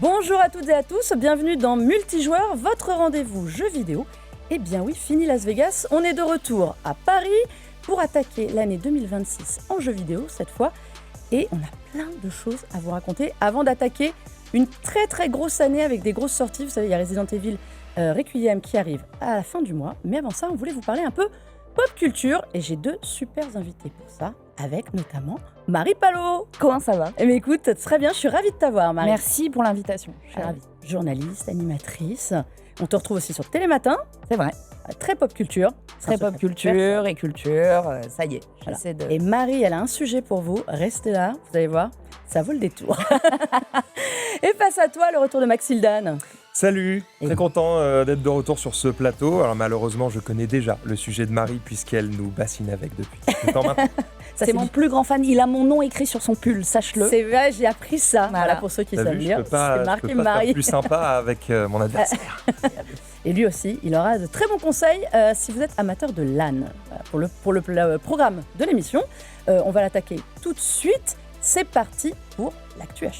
Bonjour à toutes et à tous, bienvenue dans Multijoueur, votre rendez-vous jeux vidéo. Eh bien oui, fini Las Vegas, on est de retour à Paris pour attaquer l'année 2026 en jeux vidéo cette fois. Et on a plein de choses à vous raconter avant d'attaquer une très très grosse année avec des grosses sorties. Vous savez, il y a Resident Evil Requiem qui arrive à la fin du mois. Mais avant ça, on voulait vous parler un peu pop culture et j'ai deux super invités pour ça, avec notamment Marie Palot. Comment ça va? Eh bien écoute, très bien, je suis ravie de t'avoir Marie. Merci pour l'invitation, je suis ravie. Journaliste, animatrice, on te retrouve aussi sur Télématin. C'est vrai. Très pop culture. Très pop culture et culture, ça y est. Voilà. J'essaie de... Et Marie, elle a un sujet pour vous, restez là, vous allez voir, ça vaut le détour. Et face à toi, le retour de Maxildan. Salut, Et très content d'être de retour sur ce plateau. Alors malheureusement, je connais déjà le sujet de Marie puisqu'elle nous bassine avec depuis quelques temps maintenant. C'est mon plus grand fan, il a mon nom écrit sur son pull, sache-le. C'est vrai, j'ai appris ça. Voilà, pour ceux qui T'as savent vu, lire. je peux pas marqué faire Marie. plus sympa avec mon adversaire. Et lui aussi, il aura de très bons conseils si vous êtes amateur de LAN. Voilà, pour le programme de l'émission, on va l'attaquer tout de suite. C'est parti pour l'actu HU.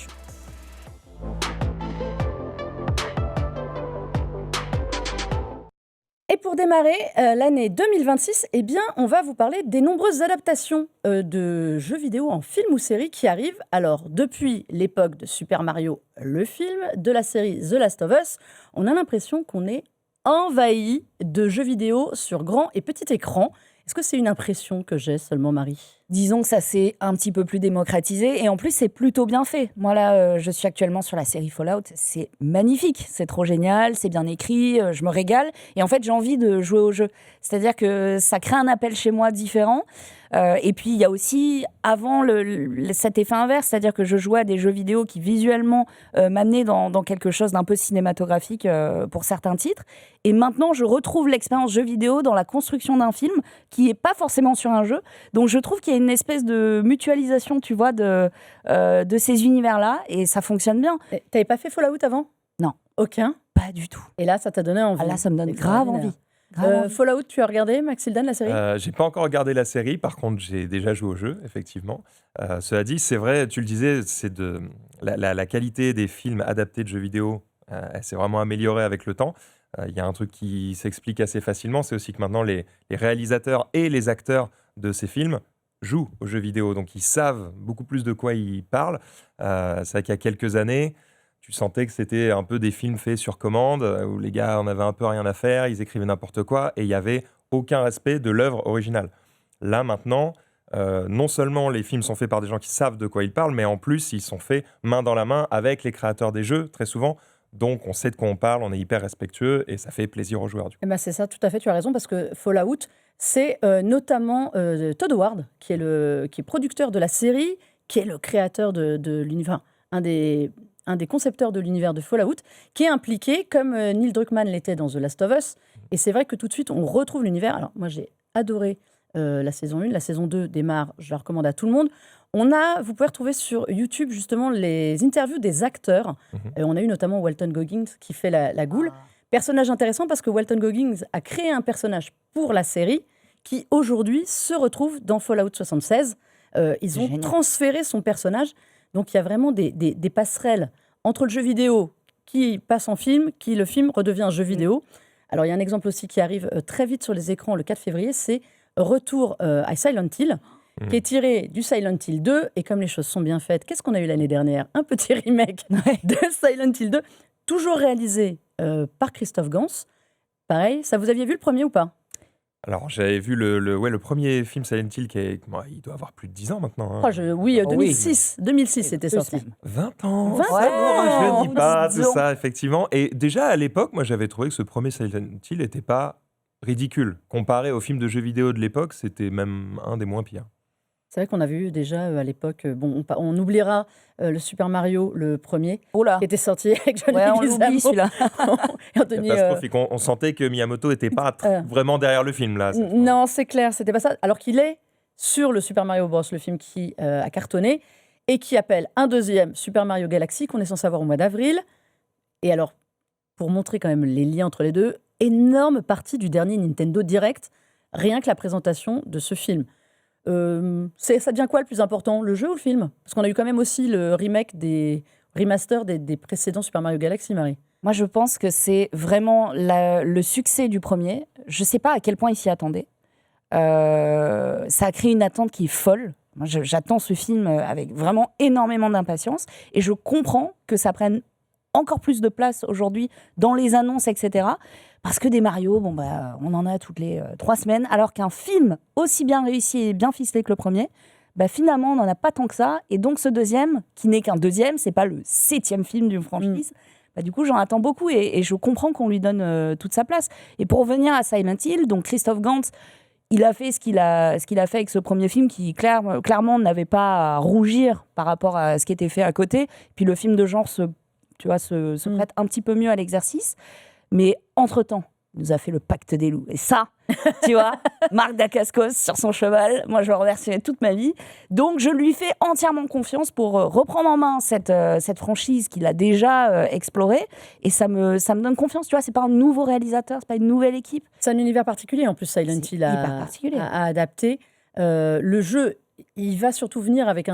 Et pour démarrer l'année 2026, eh bien, on va vous parler des nombreuses adaptations de jeux vidéo en film ou série qui arrivent. Alors, depuis l'époque de Super Mario, le film, de la série The Last of Us, on a l'impression qu'on est envahi de jeux vidéo sur grand et petit écran. Est-ce que c'est une impression que j'ai seulement, Marie ? Disons que ça s'est un petit peu plus démocratisé et en plus c'est plutôt bien fait. Moi là, je suis actuellement sur la série Fallout, c'est magnifique, c'est trop génial, c'est bien écrit, je me régale et en fait j'ai envie de jouer au jeu. C'est-à-dire que ça crée un appel chez moi différent. Et puis il y a aussi avant cet effet inverse, c'est-à-dire que je jouais à des jeux vidéo qui visuellement m'amenaient dans quelque chose d'un peu cinématographique pour certains titres. Et maintenant je retrouve l'expérience jeu vidéo dans la construction d'un film qui n'est pas forcément sur un jeu. Donc je trouve qu'il y a une espèce de mutualisation, tu vois, de ces univers-là et ça fonctionne bien. T'avais pas fait Fallout avant ? Non. Aucun ? Pas du tout. Et là, ça t'a donné envie ? Ah là, ça me donne grave envie. Fallout, tu as regardé, Maxildan, la série ? J'ai pas encore regardé la série, par contre j'ai déjà joué au jeu, effectivement. Cela dit, c'est vrai, tu le disais, c'est de la qualité des films adaptés de jeux vidéo, elle s'est vraiment améliorée avec le temps. Il y a un truc qui s'explique assez facilement, c'est aussi que maintenant les réalisateurs et les acteurs de ces films jouent aux jeux vidéo, donc ils savent beaucoup plus de quoi ils parlent. C'est vrai qu'il y a quelques années, tu sentais que c'était un peu des films faits sur commande, où les gars en avaient un peu rien à faire, ils écrivaient n'importe quoi, et il n'y avait aucun respect de l'œuvre originale. Là, maintenant, non seulement les films sont faits par des gens qui savent de quoi ils parlent, mais en plus, ils sont faits main dans la main avec les créateurs des jeux, très souvent. Donc, on sait de quoi on parle, on est hyper respectueux, et ça fait plaisir aux joueurs, du coup. Eh ben c'est ça, tout à fait, tu as raison, parce que Fallout, c'est notamment Todd Howard, qui est producteur de la série, qui est le créateur de l'univers, un des concepteurs de l'univers de Fallout, qui est impliqué, comme Neil Druckmann l'était dans The Last of Us. Et c'est vrai que tout de suite, on retrouve l'univers. Alors, moi, j'ai adoré la saison 1. La saison 2 démarre, je la recommande à tout le monde. Vous pouvez retrouver sur YouTube, justement, les interviews des acteurs. On a eu notamment Walton Goggins qui fait la goule. Personnage intéressant parce que Walton Goggins a créé un personnage pour la série qui, aujourd'hui, se retrouve dans Fallout 76. Ils ont transféré son personnage. Donc, il y a vraiment des passerelles entre le jeu vidéo qui passe en film, qui, le film, redevient un jeu vidéo. Alors, il y a un exemple aussi qui arrive très vite sur les écrans le 4 février, c'est Retour à Silent Hill, qui est tiré du Silent Hill 2. Et comme les choses sont bien faites, qu'est-ce qu'on a eu l'année dernière ? Un petit remake de Silent Hill 2, toujours réalisé par Christophe Gans. Pareil, ça vous aviez vu le premier ou pas ? Alors, j'avais vu le premier film Silent Hill, il doit avoir plus de 10 ans maintenant. Hein. Oui, 2006. 2006, c'était sorti. 20 ans 20 ça, ans je ne dis pas, c'est ça, effectivement. Et déjà, à l'époque, moi, j'avais trouvé que ce premier Silent Hill n'était pas ridicule. Comparé aux films de jeux vidéo de l'époque, c'était même un des moins pires. C'est vrai qu'on avait eu déjà à l'époque, on oubliera le Super Mario, le premier, qui était sorti avec Johnny on l'oublie celui-là. Catastrophique. On sentait que Miyamoto n'était pas vraiment derrière le film, là. Non, c'est clair, c'était pas ça. Alors qu'il est sur le Super Mario Bros, le film qui a cartonné, et qui appelle un deuxième Super Mario Galaxy, qu'on est censé avoir au mois d'avril. Et alors, pour montrer quand même les liens entre les deux, énorme partie du dernier Nintendo Direct, rien que la présentation de ce film. Ça devient quoi le plus important, le jeu ou le film ? Parce qu'on a eu quand même aussi le remake des remaster des précédents Super Mario Galaxy, Marie? Moi, je pense que c'est vraiment le succès du premier. Je ne sais pas à quel point ils s'y attendaient. Ça a créé une attente qui est folle. Moi, j'attends ce film avec vraiment énormément d'impatience. Et je comprends que ça prenne encore plus de place aujourd'hui dans les annonces, etc. Parce que des Mario, on en a toutes les 3 semaines. Alors qu'un film aussi bien réussi et bien ficelé que le premier, finalement, on n'en a pas tant que ça. Et donc, ce deuxième, qui n'est qu'un deuxième, c'est pas le 7e film d'une franchise. Du coup, j'en attends beaucoup et je comprends qu'on lui donne toute sa place. Et pour revenir à Silent Hill, donc Christophe Gans, il a fait ce qu'il a fait avec ce premier film qui, clairement, n'avait pas à rougir par rapport à ce qui était fait à côté. Puis le film de genre se prête un petit peu mieux à l'exercice. Mais entre-temps, il nous a fait le Pacte des loups. Et ça, tu vois, Marc Dacascos sur son cheval, moi je le remercierai toute ma vie. Donc je lui fais entièrement confiance pour reprendre en main cette franchise qu'il a déjà explorée. Et ça me donne confiance, tu vois, c'est pas un nouveau réalisateur, c'est pas une nouvelle équipe. C'est un univers particulier en plus, Silent Hill a adapté. Le jeu, il va surtout venir avec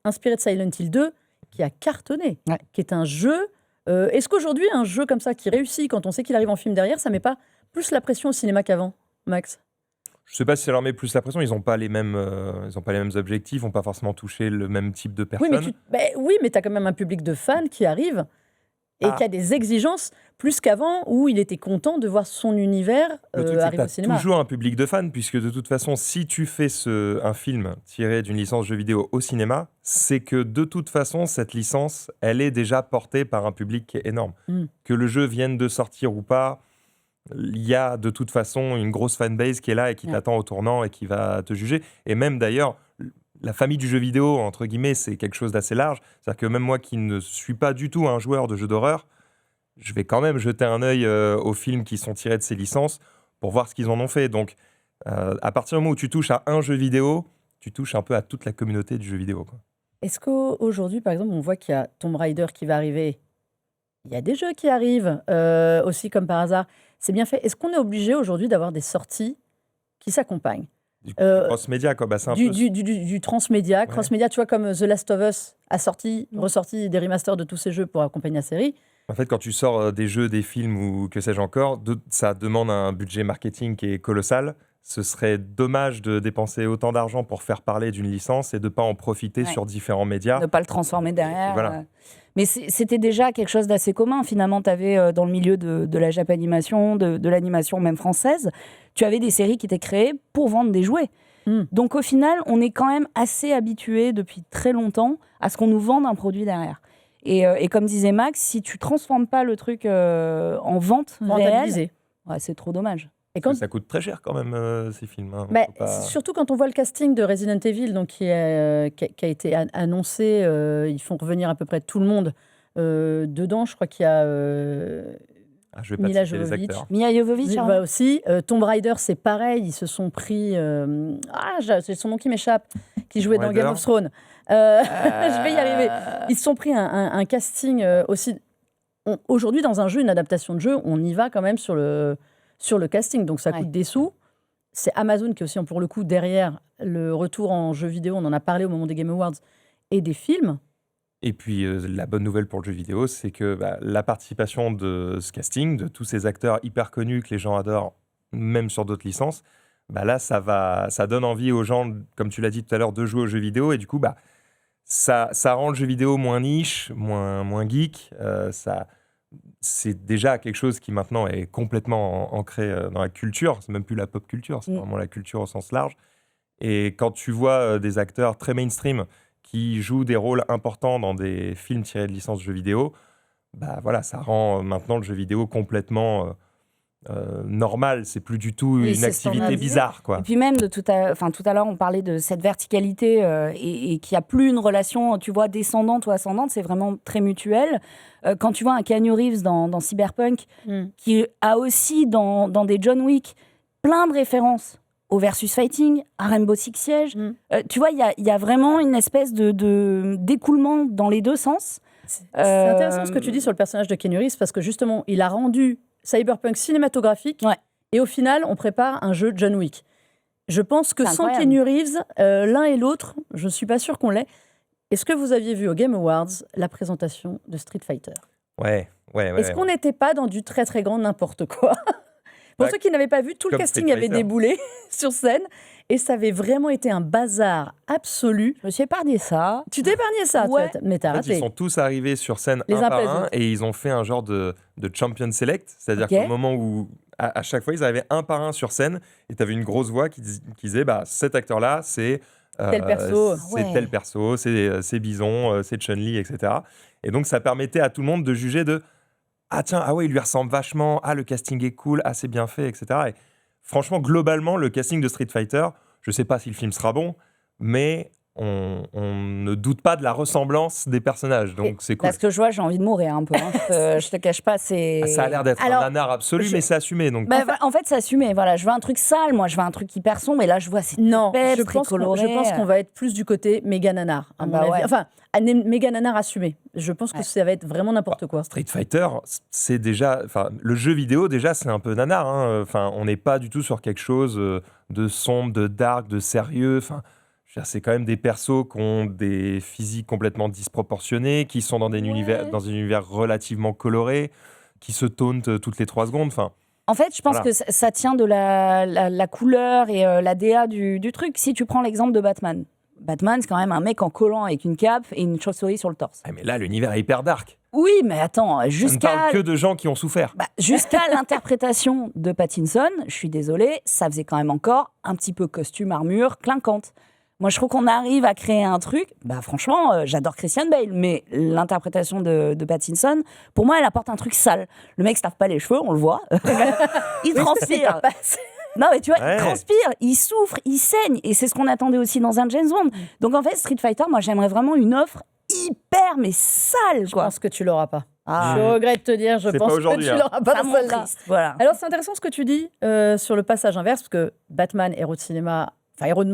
inspiré de Silent Hill 2, qui a cartonné, qui est un jeu... Est-ce qu'aujourd'hui, un jeu comme ça qui réussit, quand on sait qu'il arrive en film derrière, ça met pas plus la pression au cinéma qu'avant, Max? Je sais pas si ça leur met plus la pression. Ils n'ont pas les mêmes objectifs, ils n'ont pas forcément touché le même type de personnes. Oui, mais tu as quand même un public de fans qui arrive et qui a des exigences plus qu'avant, où il était content de voir son univers arriver au cinéma. Toujours un public de fans, puisque de toute façon, si tu fais un film tiré d'une licence jeu vidéo au cinéma, c'est que de toute façon, cette licence, elle est déjà portée par un public qui est énorme. Que le jeu vienne de sortir ou pas, il y a de toute façon une grosse fanbase qui est là et qui t'attend au tournant et qui va te juger. Et même d'ailleurs, la famille du jeu vidéo, entre guillemets, c'est quelque chose d'assez large. C'est-à-dire que même moi qui ne suis pas du tout un joueur de jeux d'horreur, je vais quand même jeter un œil aux films qui sont tirés de ces licences pour voir ce qu'ils en ont fait. Donc, à partir du moment où tu touches à un jeu vidéo, tu touches un peu à toute la communauté du jeu vidéo, quoi. Est-ce qu'aujourd'hui, par exemple, on voit qu'il y a Tomb Raider qui va arriver? Il y a des jeux qui arrivent aussi, comme par hasard. C'est bien fait. Est-ce qu'on est obligé aujourd'hui d'avoir des sorties qui s'accompagnent? Du cross-média, quoi. C'est un peu... du transmédia. Cross-média, tu vois, comme The Last of Us a ressorti des remasters de tous ces jeux pour accompagner la série. En fait, quand tu sors des jeux, des films ou que sais-je encore, ça demande un budget marketing qui est colossal. Ce serait dommage de dépenser autant d'argent pour faire parler d'une licence et de ne pas en profiter sur différents médias. Ne pas le transformer derrière. Voilà. Mais c'était déjà quelque chose d'assez commun. Finalement, tu avais dans le milieu de la japanimation, de l'animation même française, tu avais des séries qui étaient créées pour vendre des jouets. Donc au final, on est quand même assez habitué depuis très longtemps à ce qu'on nous vende un produit derrière. Et comme disait Max, si tu transformes pas le truc en vente réelle, c'est trop dommage. Et ça coûte très cher quand même, ces films. Surtout quand on voit le casting de Resident Evil, donc qui a été annoncé, ils font revenir à peu près tout le monde dedans. Je crois qu'il y a je vais pas Mila citer les Jovovich. acteurs. Mila Jovovich aussi. Tomb Raider, c'est pareil. Ils se sont pris... c'est son nom qui m'échappe, qui jouait dans Game of Thrones. Je vais y arriver. Ils se sont pris un casting aussi... Aujourd'hui, dans un jeu, une adaptation de jeu, on y va quand même sur le casting. Donc, ça coûte des sous. C'est Amazon qui est aussi, pour le coup, derrière le retour en jeu vidéo. On en a parlé au moment des Game Awards et des films. Et puis, la bonne nouvelle pour le jeu vidéo, c'est que la participation de ce casting, de tous ces acteurs hyper connus que les gens adorent, même sur d'autres licences, là, ça donne envie aux gens, comme tu l'as dit tout à l'heure, de jouer aux jeux vidéo. Et du coup, ça rend le jeu vidéo moins niche, moins geek. C'est déjà quelque chose qui maintenant est complètement ancré dans la culture. C'est même plus la pop culture, c'est vraiment la culture au sens large. Et quand tu vois des acteurs très mainstream qui jouent des rôles importants dans des films tirés de licences jeux vidéo, ça rend maintenant le jeu vidéo complètement normal. C'est plus du tout une activité bizarre, quoi. Et puis même, tout à l'heure, on parlait de cette verticalité et qu'il n'y a plus une relation, tu vois, descendante ou ascendante, c'est vraiment très mutuel. Quand tu vois un Keanu Reeves dans Cyberpunk, qui a aussi dans des John Wick plein de références au versus fighting, à Rainbow Six Siege. Tu vois, il y a vraiment une espèce d'écoulement dans les deux sens. C'est intéressant ce que tu dis sur le personnage de Keanu Reeves, parce que justement, il a rendu Cyberpunk cinématographique, et au final, on prépare un jeu John Wick. Je pense que sans Keanu Reeves, l'un et l'autre, je ne suis pas sûre qu'on l'ait. Est-ce que vous aviez vu au Game Awards la présentation de Street Fighter? Ouais. Est-ce qu'on n'était pas dans du très très grand n'importe quoi? Pour Bah, ceux qui n'avaient pas vu, tout le comme casting Street avait Fighter. déboulé sur scène et ça avait vraiment été un bazar absolu. Je me suis épargné ça. Tu t'es épargné ça, Ouais. mais t'as En fait, ils raté. sont tous arrivés sur scène Les un uns par après les un autres. et ils ont fait un genre de champion select, c'est-à-dire Ok. qu'au moment où à chaque fois ils arrivaient un par un sur scène et tu avais une grosse voix qui disait bah cet acteur-là c'est Tel perso. c'est Ouais. tel perso, c'est Bison, c'est Chun-Li, etc. Et donc ça permettait à tout le monde de juger de ah tiens, ah ouais, il lui ressemble vachement, ah le casting est cool, ah c'est bien fait, etc. Et franchement, globalement, le casting de Street Fighter, je sais pas si le film sera bon, mais on ne doute pas de la ressemblance des personnages, donc c'est cool. Parce que je vois, j'ai envie de mourir un peu. Hein. Je te cache pas, c'est. Ah, ça a l'air d'être Alors, un nanar absolu, je- mais c'est assumé. Donc En fait, c'est assumé. Voilà, je veux un truc sale, moi, je veux un truc hyper sombre. Et là, je vois, c'est Non, très je très pense coloré. qu'on va être plus du côté méga nanar, à Ah mon bah avis. ouais. Enfin, méga nanar assumé. Je pense que Ouais. ça va être vraiment n'importe quoi. Street Fighter, c'est déjà, enfin, le jeu vidéo déjà, c'est un peu nanar. Hein. Enfin, on n'est pas du tout sur quelque chose de sombre, de dark, de sérieux. Enfin, je veux dire, c'est quand même des persos qui ont des physiques complètement disproportionnés, qui sont dans des univers, dans un univers relativement coloré, qui se tauntent toutes les 3 secondes. Enfin, En fait, je pense Voilà. que ça tient de la couleur et la DA du truc. Si tu prends l'exemple de Batman. Batman, c'est quand même un mec en collant avec une cape et une chauve-souris sur le torse. mais là, l'univers est hyper dark. Oui, mais attends, On ne jusqu'à parle que de gens qui ont souffert. jusqu'à l'interprétation de Pattinson, je suis désolée, ça faisait quand même encore un petit peu costume, armure, clinquante. Moi, je trouve qu'on arrive à créer un truc. Franchement, j'adore Christian Bale, mais l'interprétation de Pattinson, pour moi, elle apporte un truc sale. Le mec se lave pas les cheveux, on le voit. Il transpire. Non, mais tu vois, Ouais. il transpire, il souffre, il saigne. Et c'est ce qu'on attendait aussi dans un James Bond. Donc, en fait, Street Fighter, moi, j'aimerais vraiment une offre hyper, mais sale, Je quoi. pense que tu l'auras pas. Ah, Je regrette de te dire, je C'est pense pas que aujourd'hui, tu hein. l'auras pas ça dans me rend celle-là. triste, voilà. Alors, c'est intéressant ce que tu dis sur le passage inverse, parce que Batman, héros de cinéma, enfin héros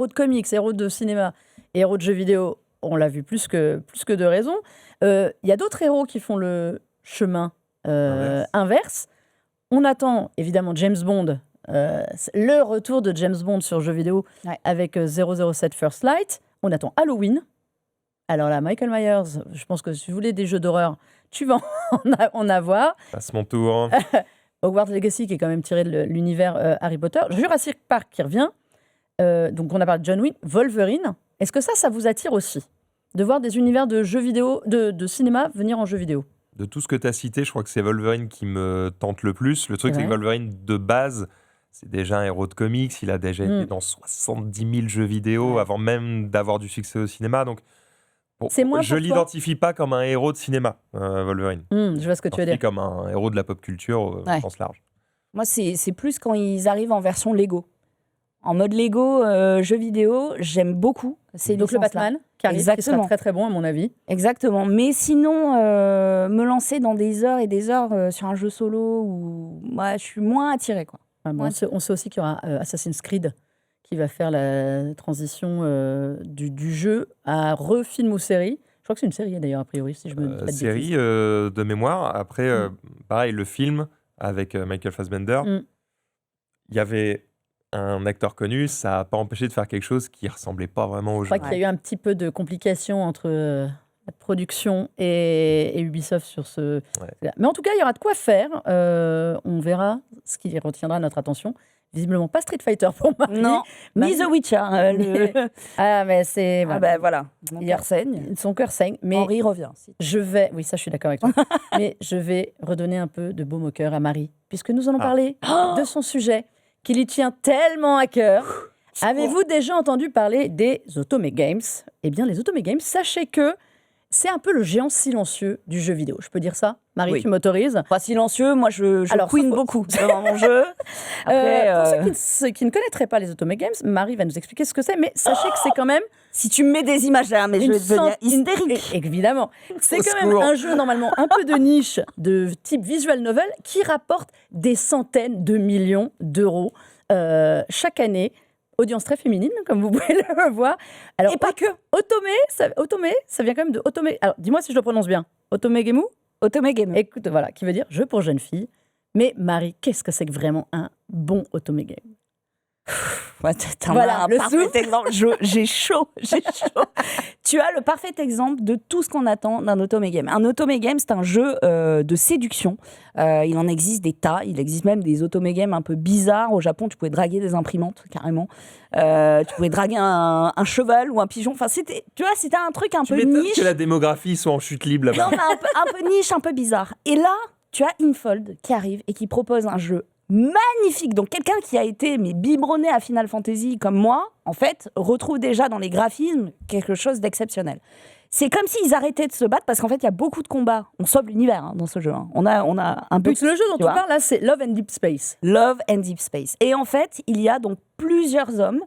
de comics, héros de cinéma, et héros de jeux vidéo, on l'a vu plus que de raison. Il y a d'autres héros qui font le chemin inverse. On attend évidemment James Bond, le retour de James Bond sur jeux vidéo Ouais. avec 007 First Light. On attend Halloween. Alors là, Michael Myers, je pense que si vous voulez des jeux d'horreur, tu vas en avoir. Passe mon tour. Hogwarts Legacy, qui est quand même tiré de l'univers Harry Potter. Jurassic Park qui revient. Donc on a parlé de John Wick. Wolverine. Est-ce que ça vous attire aussi de voir des univers de jeux vidéo, de cinéma venir en jeux vidéo? De tout ce que tu as cité, je crois que c'est Wolverine qui me tente le plus. Le truc, C'est c'est que vrai. Wolverine, de base, c'est déjà un héros de comics. Il a déjà été dans 70 000 jeux vidéo avant même d'avoir du succès au cinéma. Donc, bon, C'est moins je pour toi l'identifie pas comme un héros de cinéma, Wolverine. Je vois ce que tu veux dire. Comme un héros de la pop culture au Ouais. sens large. Moi, c'est plus quand ils arrivent en version Lego. En mode Lego, jeu vidéo, j'aime beaucoup ces Donc le licences-là. Batman qui arrive, qui sera Exactement. très très bon à mon avis. Exactement. Mais sinon, me lancer dans des heures et des heures sur un jeu solo, où moi, je suis moins attirée, quoi. Ah bon, Ouais. on sait aussi qu'il y aura Assassin's Creed qui va faire la transition du jeu à refilm ou série. Je crois que c'est une série d'ailleurs, a priori, si je me dis pas de Série bêtises. de mémoire. Après, pareil, le film avec Michael Fassbender, il y avait un acteur connu, ça n'a pas empêché de faire quelque chose qui ressemblait pas vraiment au Je jeu. crois qu'il y a eu un petit peu de complications entre la production et Ubisoft sur ce. Ouais. Mais en tout cas, il y aura de quoi faire. On verra ce qui retiendra notre attention. Visiblement pas Street Fighter pour Marie. Non, Marie- ni The Witcher. Ah, mais c'est. Ah Voilà. voilà, mon Il y a- cœur saigne. Son cœur saigne. Mais Henri revient. je vais. Oui, ça, je suis d'accord avec toi. Mais je vais redonner un peu de baume au cœur à Marie, puisque nous allons Ah. parler de son sujet qui lui tient tellement à cœur. Avez-vous déjà entendu parler des Otome Games? Eh bien, les Otome Games, sachez que c'est un peu le géant silencieux du jeu vidéo. Je peux dire ça? Marie, Oui. tu m'autorises? Pas silencieux, moi je Alors, queen faut- beaucoup devant mon jeu. Après, Pour ceux qui ne connaîtraient pas les Otome Games, Marie va nous expliquer ce que c'est, mais sachez que c'est quand même si tu me mets des images là, mais je vais devenir hystérique. Évidemment. C'est Au quand même secours. un jeu normalement un peu de niche, de type visual novel, qui rapporte des centaines de millions d'euros chaque année. Audience très féminine, comme vous pouvez le voir. Alors, Et pas que. Otome, ça vient quand même de Otome. Alors, dis-moi si je le prononce bien. Otome Gemu? Otome Game. Écoute, voilà, qui veut dire jeu pour jeunes filles. Mais Marie, qu'est-ce que c'est que vraiment un bon Otome Game? T'en Voilà, as un le parfait souffle. exemple. J'ai chaud. Tu as le parfait exemple de tout ce qu'on attend d'un otome game. Un otome game, c'est un jeu de séduction. Il en existe des tas. Il existe même des otome games un peu bizarres. Au Japon, tu pouvais draguer des imprimantes, carrément. Tu pouvais draguer un cheval ou un pigeon. Enfin, c'était un truc un peu m'étonnes niche. que la démographie soit en chute libre là-bas. Non, mais un peu niche, un peu bizarre. Et là, tu as Infold qui arrive et qui propose un jeu magnifique. Donc quelqu'un qui a été biberonné à Final Fantasy comme moi, en fait, retrouve déjà dans les graphismes quelque chose d'exceptionnel. C'est comme s'ils arrêtaient de se battre parce qu'en fait, il y a beaucoup de combats. On sauve l'univers dans ce jeu. On a un but. Donc le jeu dont tu vois. parles là, c'est Love and Deep Space. Love and Deep Space. Et en fait, il y a donc plusieurs hommes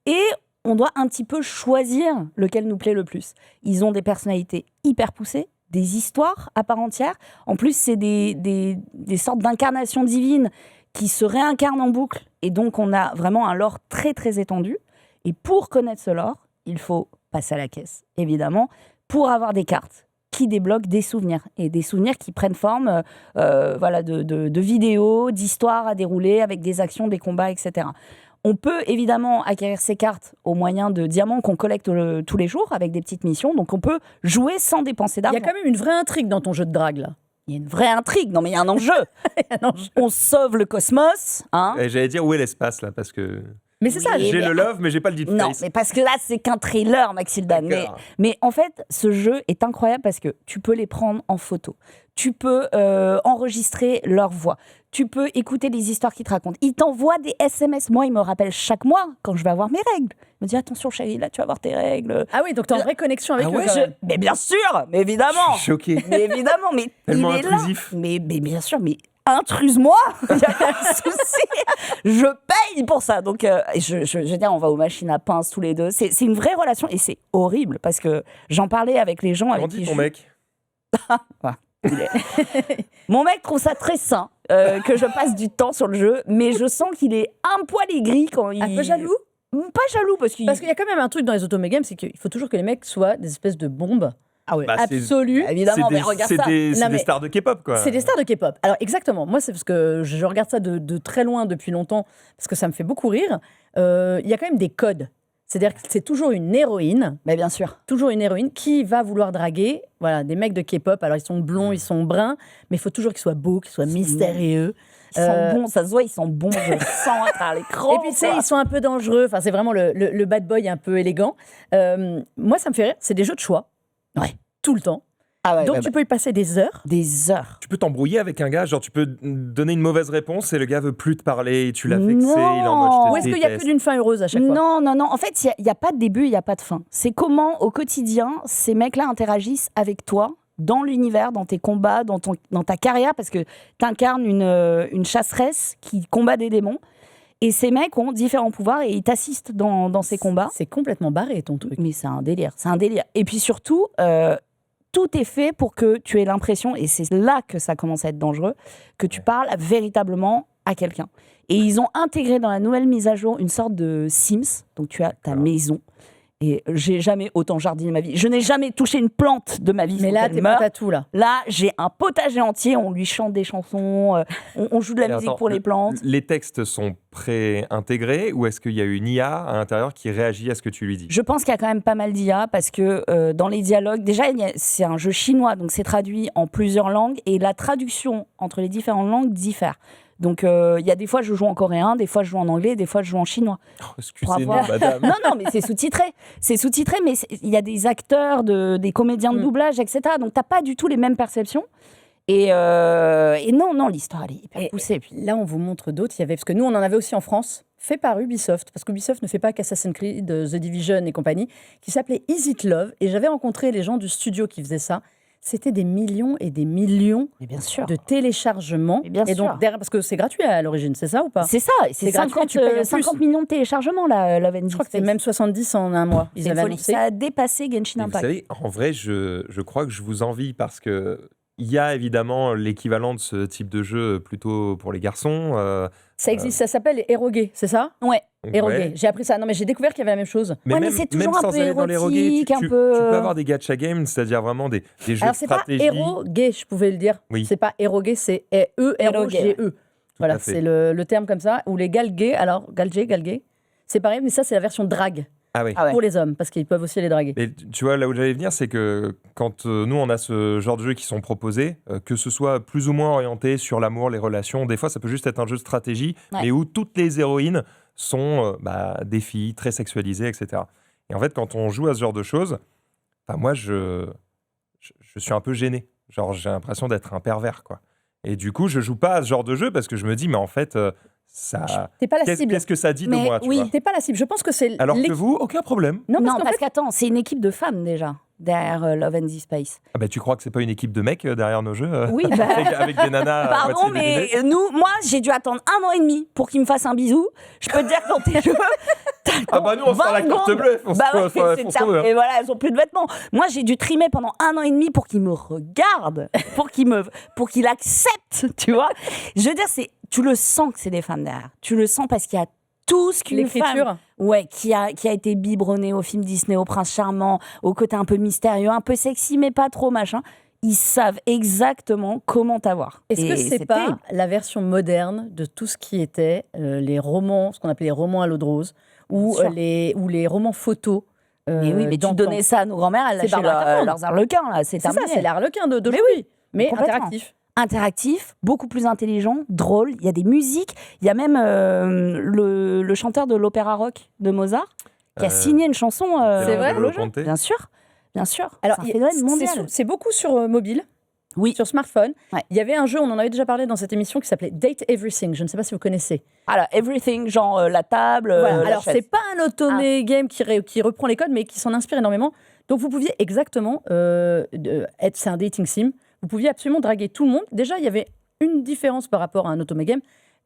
et on doit un petit peu choisir lequel nous plaît le plus. Ils ont des personnalités hyper poussées, des histoires à part entière. En plus, c'est des sortes d'incarnations divines qui se réincarnent en boucle. Et donc, on a vraiment un lore très, très étendu. Et pour connaître ce lore, il faut passer à la caisse, évidemment, pour avoir des cartes qui débloquent des souvenirs. Et des souvenirs qui prennent forme de vidéos, d'histoires à dérouler avec des actions, des combats, etc. On peut évidemment acquérir ces cartes au moyen de diamants qu'on collecte tous les jours avec des petites missions. Donc, on peut jouer sans dépenser Il d'argent. y a quand même une vraie intrigue dans ton jeu de drague là. Il y a une vraie intrigue. Non, mais il y a un enjeu. On sauve le cosmos. Hein. Et j'allais dire où est l'espace là, parce que Mais c'est ça. Oui, j'ai mais- le love, mais j'ai pas le deep Non, space. mais parce que là, c'est qu'un trailer, Maxildan. D'accord. Mais en fait, ce jeu est incroyable parce que tu peux les prendre en photo. Tu peux enregistrer leur voix. Tu peux écouter les histoires qu'ils te racontent. Ils t'envoient des SMS. Moi, ils me rappellent chaque mois quand je vais avoir mes règles. Ils me disent attention, chérie, là, tu vas avoir tes règles. Ah oui, donc t'es en vraie connexion avec Ah eux. ouais, quand même. Mais bien sûr, mais évidemment. Je suis choqué. Mais évidemment, mais Tellement il est intrusif. là. Mais bien sûr, mais intruse-moi, il n'y a pas de souci. Je paye pour ça. Donc, je veux dire, on va aux machines à pince tous les deux. C'est une vraie relation et c'est horrible parce que j'en parlais avec les gens Comment avec dit qui ton je... mec? Mon mec trouve ça très sain que je passe du temps sur le jeu, mais je sens qu'il est un poil aigri quand il... Un peu jaloux. Pas jaloux parce qu'il... Parce qu'il y a quand même un truc dans les otome games, c'est qu'il faut toujours que les mecs soient des espèces de bombes Ah ouais. Bah, c'est- absolues. Évidemment, C'est mais des, regarde c'est ça. des- c'est Non, des mais- stars de K-pop, quoi. C'est des stars de K-pop. Alors exactement, moi c'est parce que je regarde ça de très loin depuis longtemps, parce que ça me fait beaucoup rire. Il y a quand même des codes. C'est-à-dire que c'est toujours une héroïne, Mais bien sûr. qui va vouloir draguer des mecs de K-pop. Alors ils sont blonds, ils sont bruns, mais il faut toujours qu'ils soient beaux, qu'ils soient mystérieux. Ils sont bons, ça se voit, ils sont bons, je le sens à travers l'écran. Et puis, tu sais, ils sont un peu dangereux. Enfin, c'est vraiment le bad boy un peu élégant. Moi, ça me fait rire. C'est des jeux de choix. Ouais. Tout le temps. Ah ouais, Donc, ouais, tu ouais. peux y passer des heures. Des heures. Tu peux t'embrouiller avec un gars, genre tu peux donner une mauvaise réponse et le gars veut plus te parler, tu l'as vexé, Non. il est en mode je te Ou est-ce qu'il n'y a que déteste. d'une fin heureuse à chaque fois? Non, non, non. En fait, il n'y a pas de début, il n'y a pas de fin. C'est comment, au quotidien, ces mecs-là interagissent avec toi, dans l'univers, dans tes combats, dans ta carrière, parce que tu incarnes une chasseresse qui combat des démons. Et ces mecs ont différents pouvoirs et ils t'assistent dans ces combats. C'est complètement barré, ton truc. Mais c'est un délire, c'est un délire. Et puis surtout, tout est fait pour que tu aies l'impression, et c'est là que ça commence à être dangereux, que tu parles véritablement à quelqu'un. Et ils ont intégré dans la nouvelle mise à jour une sorte de Sims, donc tu as ta maison. Et j'ai jamais autant jardiné ma vie. Je n'ai jamais touché une plante de ma vie. Mais sans là, qu'elle t'es meure. pas à tout, là. Là, j'ai un potager entier, on lui chante des chansons, on joue de la Et musique attends, pour les plantes. Les textes sont pré-intégrés ou est-ce qu'il y a une IA à l'intérieur qui réagit à ce que tu lui dis? Je pense qu'il y a quand même pas mal d'IA parce que dans les dialogues, déjà c'est un jeu chinois, donc c'est traduit en plusieurs langues et la traduction entre les différentes langues diffère. Donc il y a des fois je joue en coréen, des fois je joue en anglais, des fois je joue en chinois. Oh, excusez-nous, avoir- madame. Non, mais c'est sous-titré. C'est sous-titré, mais il y a des acteurs, des comédiens de doublage, etc. Donc t'as pas du tout les mêmes perceptions. Et non, l'histoire elle est hyper Et poussée. Puis là, on vous montre d'autres. Il y avait, parce que nous, on en avait aussi en France, fait par Ubisoft, parce qu'Ubisoft ne fait pas qu'Assassin's Creed, The Division et compagnie, qui s'appelait Is It Love. Et j'avais rencontré les gens du studio qui faisaient ça. C'était des millions et des millions mais bien sûr. de téléchargements. Mais bien et donc, sûr. derrière, parce que c'est gratuit à l'origine, c'est ça ou pas? C'est ça, c'est C'est gratuit, 50, tu payes en plus. 50 millions de téléchargements là, Love and Je crois que Deep c'est même 70 en un mois. Ils C'est avaient folie. annoncé. Ça a dépassé Genshin Mais vous Impact. savez, en vrai, je crois que je vous envie parce que il y a évidemment l'équivalent de ce type de jeu plutôt pour les garçons. Ça existe, ça s'appelle Eroge, c'est ça? Ouais. Eroge. ouais. J'ai appris ça. Non, mais j'ai découvert qu'il y avait la même chose. Ouais, mais c'est toujours un sans peu aller dans les rogués, érotique, un tu peu, peux avoir des gacha games, c'est-à-dire vraiment des jeux Alors, de c'est pas stratégie. Eroge, je pouvais le dire. Oui. C'est pas Eroge, c'est E-R-O-G-E. à Voilà, fait. c'est le terme comme ça. Ou les galgués, alors, galgé. C'est pareil, mais ça, c'est la version drague Ah oui. Ah ouais. pour les hommes, parce qu'ils peuvent aussi les draguer. Et tu vois, là où j'allais venir, c'est que quand nous, on a ce genre de jeux qui sont proposés, que ce soit plus ou moins orienté sur l'amour, les relations, des fois, ça peut juste être un jeu de stratégie, Ouais. mais où toutes les héroïnes sont des filles très sexualisées, etc. Et en fait, quand on joue à ce genre de choses, moi, je suis un peu gêné. Genre, j'ai l'impression d'être un pervers, quoi. Et du coup, je joue pas à ce genre de jeu parce que je me dis, mais en fait, ça... T'es pas la Qu'est-ce cible. qu'est-ce que ça dit de Mais moi, tu oui. vois. T'es pas la cible. Je pense que c'est Alors que l'équipe. vous, aucun problème. Non, Non, parce qu'en parce fait, qu'attends, c'est une équipe de femmes déjà, derrière Love and Space. Ah bah, tu crois que c'est pas une équipe de mecs derrière nos jeux Oui, bah, avec des nanas à pardon, moitié mais dénudées moi, j'ai dû attendre 1 an et demi pour qu'il me fasse un bisou. Je peux te dire que dans tes jeux, Ah bah nous, on se prend la 20 carte secondes. bleue, on se Bah prend- ouais, on se c'est prend ça. ce qu'on veut, hein. Et voilà, elles ont plus de vêtements. Moi, j'ai dû trimer pendant 1 an et demi pour qu'il me regarde, pour qu'il accepte, tu vois. Je veux dire, tu le sens que c'est des femmes derrière. Tu le sens parce qu'il y a tout ce qu'une femme, l'écriture. ouais, qui a été biberonnée au film Disney, au Prince Charmant, au côté un peu mystérieux, un peu sexy, mais pas trop machin. Ils savent exactement comment t'avoir. Est-ce que Et c'est pas terrible. la version moderne de tout ce qui était les romans, ce qu'on appelait les romans à l'eau de rose, ou Bien sûr. les romans photos Mais oui, mais tu d'antan. donnais ça à nos grands-mères, elles C'est lâchaient Barbara Cartman. leurs arlequins, là, c'est C'est ça, terminé. c'est l'Arlequin d'aujourd'hui. Mais complètement. interactif. Interactif, beaucoup plus intelligent, drôle. Il y a des musiques. Il y a même le chanteur de l'opéra rock de Mozart qui a signé une chanson C'est vrai pour le jeu. Conte. Bien sûr, bien sûr. Alors, c'est un phénomène mondial. c'est beaucoup sur mobile, Oui. sur smartphone. Ouais. Il y avait un jeu, on en avait déjà parlé dans cette émission, qui s'appelait Date Everything. Je ne sais pas si vous connaissez. Alors, everything, genre la table, Voilà. la Alors, chaise. c'est pas un automé game qui reprend les codes, mais qui s'en inspire énormément. Donc, vous pouviez exactement c'est un dating sim. Vous pouviez absolument draguer tout le monde. Déjà, il y avait une différence par rapport à un automé game.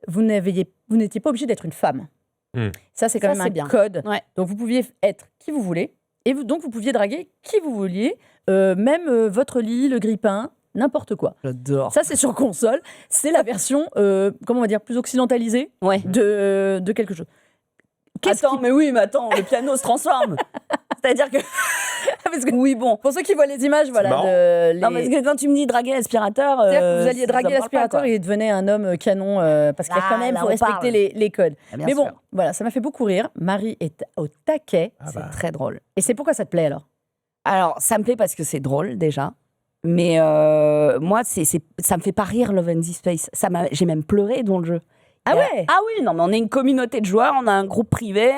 Vous n'étiez pas obligé d'être une femme. Ça, c'est quand Ça, même c'est un bien. code. Ouais. Donc, vous pouviez être qui vous voulez. Et donc, vous pouviez draguer qui vous vouliez, même votre lit, le grille-pain, n'importe quoi. J'adore. Ça, c'est sur console. C'est la version, comment on va dire, plus occidentalisée Ouais. de quelque chose. Mais oui, mais attends, le piano se transforme. C'est-à-dire que. Parce que Oui, bon. pour ceux qui voient les images, voilà. marrant. Non, parce que quand tu me dis draguer l'aspirateur. C'est-à-dire que vous alliez ça draguer me parle pas, l'aspirateur quoi. et il devenait un homme canon, parce qu'il y a quand Ah, même, là, faut on respecter parle. les codes. Ah, bien Mais bon, sûr. voilà, ça m'a fait beaucoup rire. Marie est au taquet. Ah C'est bah. très drôle. Et c'est pourquoi ça te plaît alors? Alors, ça me plaît parce que c'est drôle déjà. Mais moi, ça me fait pas rire Love and Space. J'ai même pleuré dans le jeu. Ah ouais? Ah oui, non, mais on est une communauté de joueurs, on a un groupe privé,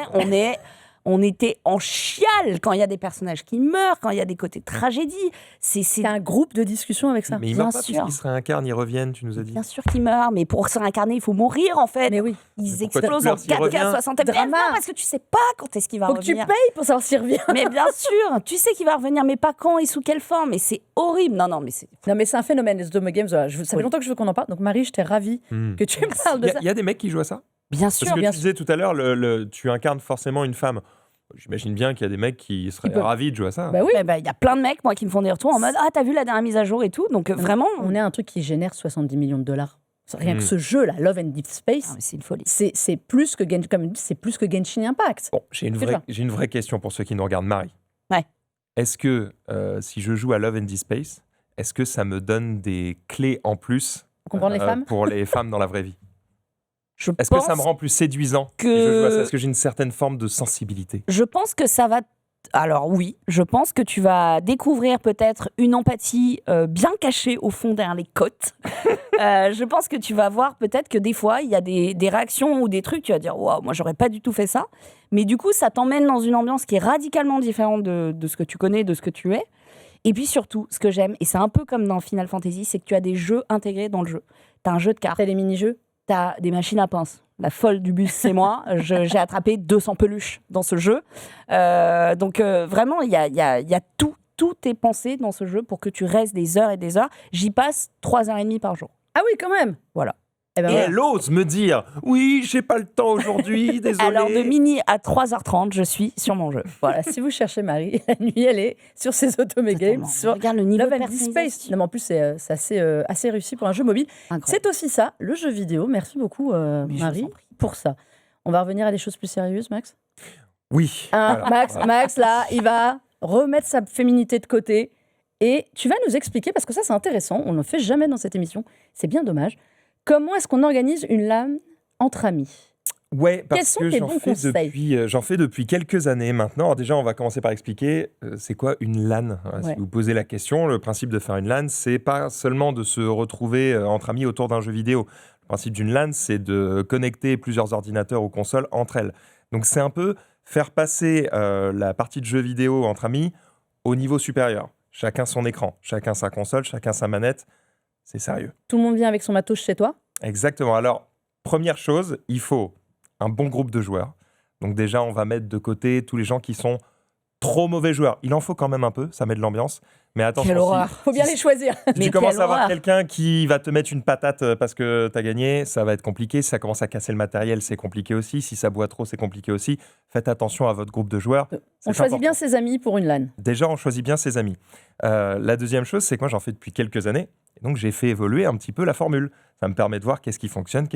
on était en chiale quand il y a des personnages qui meurent, quand il y a des côtés tragédie. C'est un groupe de discussion avec ça. Mais ils Bien meurent pas sûr. puisqu'ils se réincarnent, ils reviennent, tu nous as dit. Bien sûr qu'ils meurent, mais pour se réincarner, il faut mourir en fait. Mais oui. Ils Mais pourquoi tu explosent en pleures s'il 4K revient 60 FPS. Drama. Non, parce que tu sais pas quand est-ce qu'il va Faut que tu revenir. payes pour savoir s'il revient. Mais bien sûr, tu sais qu'il va revenir, mais pas quand et sous quelle forme. Et c'est horrible. Non, mais c'est. Non, mais c'est un phénomène, les Automé Games. Voilà. Ça fait Oui. longtemps que je veux qu'on en parle. Donc, Marie, j'étais ravie que tu me parles de ça. Il y a des mecs qui jouent à ça? Bien Parce sûr, que bien tu sûr. disais tout à l'heure, tu incarnes forcément une femme. J'imagine bien qu'il y a des mecs qui seraient peuvent. ravis de jouer à ça. Bah oui. Il y a plein de mecs, moi, qui me font des retours en mode Ah, t'as vu la dernière mise à jour et tout. Donc vraiment, On est un truc qui génère 70 millions de dollars. Rien que Mm. ce jeu-là, Love and Deep Space, Ah, mais c'est une folie. c'est plus que comme c'est plus que Genshin Impact. Bon, j'ai une vraie question pour ceux qui nous regardent, Marie. Ouais. Est-ce que si je joue à Love and Deep Space, est-ce que ça me donne des clés en plus Pour comprendre les femmes. pour les femmes dans la vraie vie? Je Est-ce que pense ça me rend plus séduisant que- si je joue à ça? Est-ce que j'ai une certaine forme de sensibilité? Je pense que ça va. Alors oui, je pense que tu vas découvrir peut-être une empathie bien cachée au fond derrière les côtes. Je pense que tu vas voir peut-être que des fois, il y a des réactions ou des trucs, tu vas dire « Waouh, moi, j'aurais pas du tout fait ça ». Mais du coup, ça t'emmène dans une ambiance qui est radicalement différente de ce que tu connais, de ce que tu es. Et puis surtout, ce que j'aime, et c'est un peu comme dans Final Fantasy, c'est que tu as des jeux intégrés dans le jeu. Tu as un jeu de cartes, T'as les mini-jeux. tu as des machines à pince. La folle du bus, c'est moi. J'ai attrapé 200 peluches dans ce jeu. Donc vraiment, il y a tout. Tout est pensé dans ce jeu pour que tu restes des heures et des heures. J'y passe 3h30 par jour. Ah oui, quand même. Voilà. Eh ben Et voilà. elle ose me dire oui, j'ai pas le temps aujourd'hui, désolé. Alors de minuit à 3h30, je suis sur mon jeu. Voilà, si vous cherchez Marie, la nuit, elle est sur ses Automé Games, Totalement. sur Regarde le niveau Love de and Deep Space. personnalisation. Non, mais en plus, c'est assez réussi pour un jeu mobile. Incroyable. C'est aussi ça, le jeu vidéo. Merci beaucoup, Mais je vous Marie, en prie. pour ça. On va revenir à des choses plus sérieuses, Max. Oui. Hein, Voilà. Max, là, il va remettre sa féminité de côté. Et tu vas nous expliquer, parce que ça, c'est intéressant, on ne le fait jamais dans cette émission, c'est bien dommage, comment est-ce qu'on organise une LAN entre amis? Ouais, parce sont que tes bons conseils? j'en fais depuis quelques années maintenant. Alors déjà, on va commencer par expliquer c'est quoi une LAN. Si Ouais. vous posez la question, le principe de faire une LAN, c'est pas seulement de se retrouver entre amis autour d'un jeu vidéo. Le principe d'une LAN, c'est de connecter plusieurs ordinateurs ou consoles entre elles. Donc c'est un peu faire passer la partie de jeu vidéo entre amis au niveau supérieur. Chacun son écran, chacun sa console, chacun sa manette. C'est sérieux. Tout le monde vient avec son matos chez toi? Exactement. Alors, première chose, il faut un bon groupe de joueurs. Donc déjà, on va mettre de côté tous les gens qui sont trop mauvais joueurs. Il en faut quand même un peu, ça met de l'ambiance. Mais attention, Quelle horreur. Faut bien les choisir. si Mais tu commences quelle à avoir horreur. quelqu'un qui va te mettre une patate parce que tu as gagné, ça va être compliqué. Si ça commence à casser le matériel, c'est compliqué aussi. Si ça boit trop, c'est compliqué aussi. Faites attention à votre groupe de joueurs. On C'est choisit bien important. ses amis pour une LAN. Déjà, on choisit bien ses amis. La deuxième chose, c'est que moi, j'en fais depuis quelques années. Et donc, j'ai fait évoluer un petit peu la formule. Ça me permet de voir qu'est-ce qui fonctionne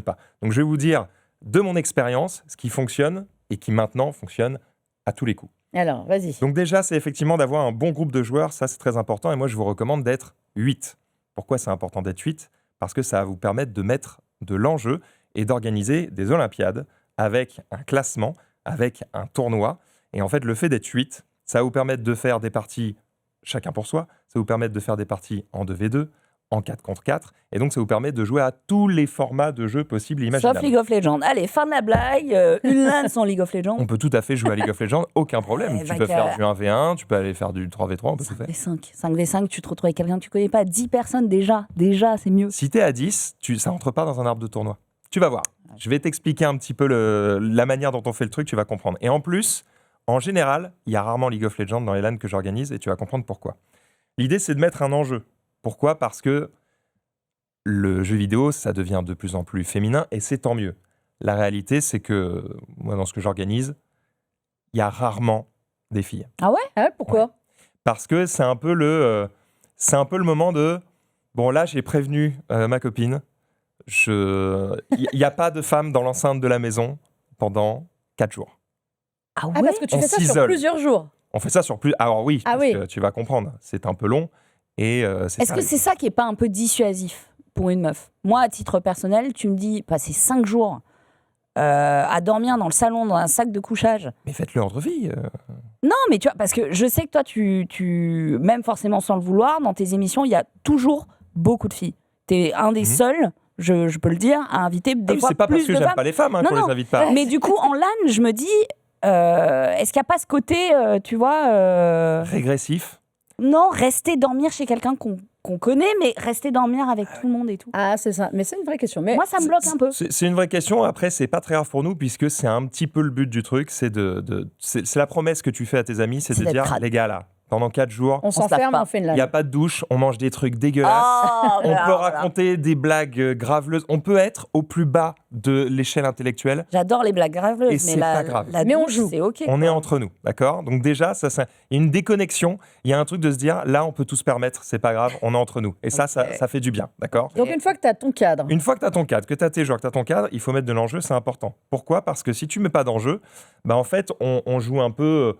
pas. Donc, je vais vous dire de mon expérience ce qui fonctionne et qui maintenant fonctionne à tous les coups. Alors, vas-y. Donc déjà, c'est effectivement d'avoir un bon groupe de joueurs, ça c'est très important, et moi je vous recommande d'être 8. Pourquoi c'est important d'être 8 ? Parce que ça va vous permettre de mettre de l'enjeu et d'organiser des Olympiades avec un classement, avec un tournoi. Et en fait, le fait d'être 8, ça va vous permettre de faire des parties chacun pour soi, ça va vous permettre de faire des parties en 2v2, en 4 contre 4, et donc ça vous permet de jouer à tous les formats de jeux possibles et Sauf imaginables. League of Legends. Allez, fin de la blague. Une LAN sans League of Legends. On peut tout à fait jouer à League of Legends, aucun problème. Ouais, Tu bah, peux faire du 1v1, tu peux aller faire du 3v3, on peut tout faire. 5v5. 5v5, tu te retrouves avec quelqu'un que tu connais pas. 10 personnes déjà. Déjà, c'est mieux. Si t'es à 10, ça rentre pas dans un arbre de tournoi. Tu vas voir. Je vais t'expliquer un petit peu la manière dont on fait le truc, tu vas comprendre. Et en plus, en général, il y a rarement League of Legends dans les LAN que j'organise et tu vas comprendre pourquoi. L'idée, c'est de mettre un enjeu. Pourquoi ? Parce que le jeu vidéo, ça devient de plus en plus féminin et c'est tant mieux. La réalité, c'est que moi, dans ce que j'organise, il y a rarement des filles. Ah ouais, pourquoi? Parce que c'est un peu le moment de bon, là, j'ai prévenu ma copine. Il n'y a pas de femme dans l'enceinte de la maison pendant 4 jours. Ah Ah, ouais. parce que tu On fais ça sur s'isole. plusieurs jours. On fait ça sur plus. Alors oui, Ah parce oui. que tu vas comprendre. C'est un peu long et c'est Est-ce que c'est ça qui est pas un peu dissuasif pour une meuf? Moi, à titre personnel, tu me dis passer 5 jours à dormir dans le salon, dans un sac de couchage. Mais faites-le entre filles. Non, mais tu vois, parce que je sais que toi, tu même forcément sans le vouloir, dans tes émissions, il y a toujours beaucoup de filles. T'es un des seuls, je peux le dire, à inviter des Ah oui, fois c'est pas plus parce que de j'aime femmes. pas les femmes Non, qu'on non. les invite pas. Mais du coup, en LAN, je me dis, est-ce qu'il n'y a pas ce côté, tu vois, Régressif. non, rester dormir chez quelqu'un qu'on connaît, mais rester dormir avec tout le monde et tout. Ah, c'est ça. Mais c'est une vraie question. Mais Moi, ça me bloque un peu. C'est une vraie question. Après, c'est pas très grave pour nous puisque c'est un petit peu le but du truc. C'est c'est la promesse que tu fais à tes amis, c'est C'est de d'être dire crade. les gars là, pendant 4 jours, on se lave s'enferme, pas. on fait une il LAN. n'y a pas de douche, on mange des trucs dégueulasses. Oh, On là, peut là. raconter des blagues graveleuses. On peut être au plus bas de l'échelle intellectuelle. J'adore les blagues Et graveleuses, mais c'est la, pas grave. la Mais on douche, joue. c'est ok. On est quoi. entre nous, d'accord ? Donc déjà, il y a une déconnexion. Il y a un truc de se dire, là, on peut tout se permettre, c'est pas grave, on est entre nous. Et ça fait du bien, d'accord ? Donc, une fois que tu as ton cadre, Une fois que tu as ton cadre, que tu as tes joueurs, que tu as ton cadre, il faut mettre de l'enjeu, c'est important. Pourquoi ? Parce que si tu mets pas d'enjeu, bah en fait, on joue un peu...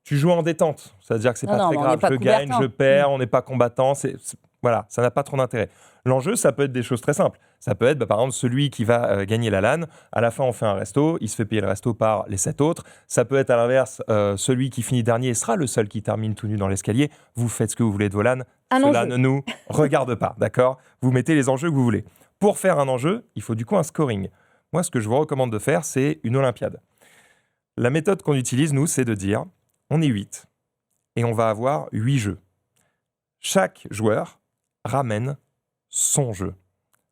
Tu joues en détente, c'est-à-dire que c'est Non, pas non, très mais on grave. n'est pas Je gagne, couvertin. je perds, on n'est pas combattant. Voilà, ça n'a pas trop d'intérêt. L'enjeu, ça peut être des choses très simples. Ça peut être, par exemple, celui qui va gagner la LAN. À la fin, on fait un resto. Il se fait payer le resto par les 7 autres. Ça peut être, à l'inverse, celui qui finit dernier sera le seul qui termine tout nu dans l'escalier. Vous faites ce que vous voulez de vos LAN. Un Cela enjeu. ne nous regarde pas, d'accord ? Vous mettez les enjeux que vous voulez. Pour faire un enjeu, il faut du coup un scoring. Moi, ce que je vous recommande de faire, c'est une Olympiade. La méthode qu'on utilise, nous, c'est de dire, on est 8 et on va avoir 8 jeux. Chaque joueur ramène son jeu.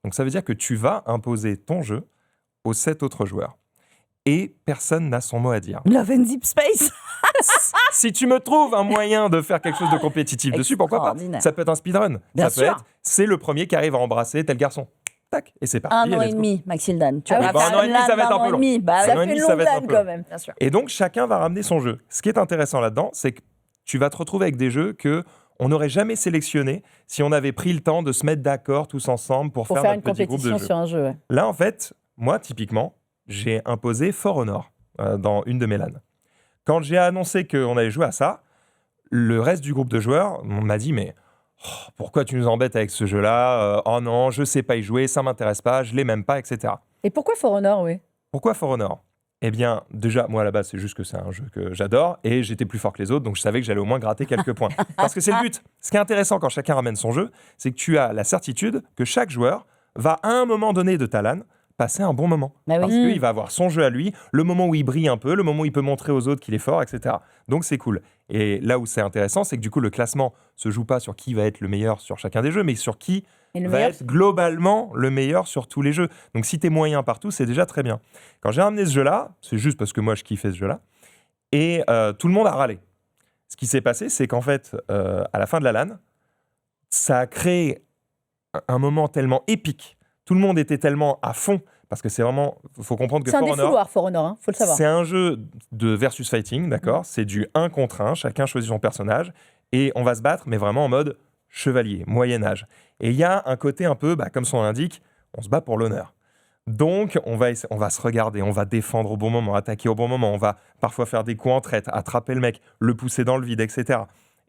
Donc ça veut dire que tu vas imposer ton jeu aux 7 autres joueurs. Et personne n'a son mot à dire. Love and Deep Space. Si tu me trouves un moyen de faire quelque chose de compétitif dessus, pourquoi pas ? Extraordinaire. Ça peut être un speedrun. Bien Ça peut sûr. être, c'est le premier qui arrive à embrasser tel garçon. Tac, et c'est parti. 1 an let's et go. demi, Maxildan. Tu Ah vas oui, pas bah, faire un an et une demi, ça LAN va être d'un un peu an et long. demi. Bah, Un ça an et fait demi, une ça longue va être un LAN peu quand long. même. bien sûr. Et donc, chacun va ramener son jeu. Ce qui est intéressant là-dedans, c'est que tu vas te retrouver avec des jeux que on n'aurait jamais sélectionnés si on avait pris le temps de se mettre d'accord tous ensemble pour Pour faire faire notre une petit groupe de compétition jeux. sur un jeu. Ouais. Là, en fait, moi, typiquement, j'ai imposé For Honor dans une de mes LAN. Quand j'ai annoncé qu'on allait jouer à ça, le reste du groupe de joueurs m'a dit « Mais pourquoi tu nous embêtes avec ce jeu-là ? Oh non, je sais pas y jouer, ça m'intéresse pas, je l'ai même pas, etc. » Et pourquoi For Honor, oui? Pourquoi For Honor ? Eh bien, déjà, moi, à la base, c'est juste que c'est un jeu que j'adore et j'étais plus fort que les autres, donc je savais que j'allais au moins gratter quelques points. Parce que c'est le but. Ce qui est intéressant quand chacun ramène son jeu, c'est que tu as la certitude que chaque joueur va, à un moment donné de ta LAN, passer un bon moment. Bah oui. Parce qu'il va avoir son jeu à lui, le moment où il brille un peu, le moment où il peut montrer aux autres qu'il est fort, etc. Donc c'est cool. Et là où c'est intéressant, c'est que du coup, le classement se joue pas sur qui va être le meilleur sur chacun des jeux, mais sur qui Et le va meilleur, être globalement le meilleur sur tous les jeux. Donc si t'es moyen partout, c'est déjà très bien. Quand j'ai ramené ce jeu-là, c'est juste parce que moi je kiffais ce jeu-là, et tout le monde a râlé. Ce qui s'est passé, c'est qu'en fait, à la fin de la LAN, ça a créé un moment tellement épique. Tout le monde était tellement à fond, parce que c'est vraiment, il faut comprendre que c'est un For Honor, défouloir, For Honor, hein, faut le savoir. c'est un jeu de versus fighting, d'accord ? C'est du 1 contre 1, chacun choisit son personnage, et on va se battre, mais vraiment en mode chevalier, Moyen-Âge. Et il y a un côté un peu, comme son nom l'indique, on se bat pour l'honneur. Donc, on va se regarder, on va défendre au bon moment, attaquer au bon moment, on va parfois faire des coups en traite, attraper le mec, le pousser dans le vide, etc.